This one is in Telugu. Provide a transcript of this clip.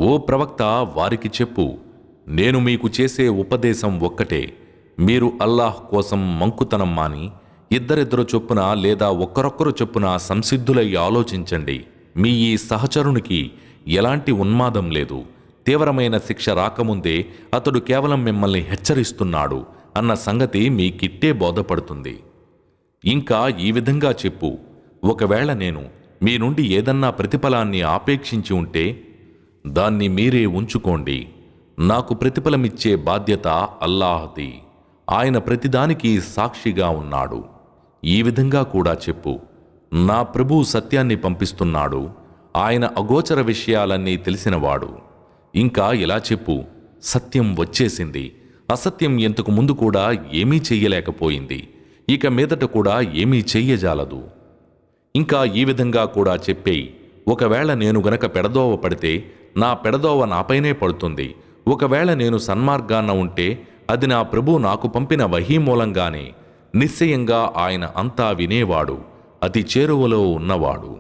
ఓ ప్రవక్త, వారికి చెప్పు, నేను మీకు చేసే ఉపదేశం ఒక్కటే. మీరు అల్లాహ్ కోసం మంకుతనం మాని ఇద్దరిద్దరు చొప్పున లేదా ఒక్కరొక్కరు చొప్పున సంసిద్ధులై ఆలోచించండి. మీ ఈ సహచరునికి ఎలాంటి ఉన్మాదం లేదు. తీవ్రమైన శిక్ష రాకముందే అతడు కేవలం మిమ్మల్ని హెచ్చరిస్తున్నాడు అన్న సంగతి మీకిట్టే బోధపడుతుంది. ఇంకా ఈ విధంగా చెప్పు, ఒకవేళ నేను మీ నుండి ఏదన్నా ప్రతిఫలాన్ని ఆపేక్షించి ఉంటే దాన్ని మీరే ఉంచుకోండి. నాకు ప్రతిఫలమిచ్చే బాధ్యత అల్లాహ్ది. ఆయన ప్రతిదానికి సాక్షిగా ఉన్నాడు. ఈ విధంగా కూడా చెప్పు, నా ప్రభువు సత్యాన్ని పంపిస్తున్నాడు. ఆయన అగోచర విషయాలన్నీ తెలిసినవాడు. ఇంకా ఇలా చెప్పు, సత్యం వచ్చేసింది. అసత్యం ఇంతకు ముందు కూడా ఏమీ చెయ్యలేకపోయింది, ఇక మీదట కూడా ఏమీ చెయ్యజాలదు. ఇంకా ఈ విధంగా కూడా చెప్పేయి, ఒకవేళ నేను గనక పెడదోవ పడితే నా పెడదోవ నాపైనే పడుతుంది. ఒకవేళ నేను సన్మార్గాన్న ఉంటే అది నా ప్రభువు నాకు పంపిన వహీ మూలంగానే. నిశ్చయంగా ఆయన అంతా వినేవాడు, అతి చేరువలో ఉన్నవాడు.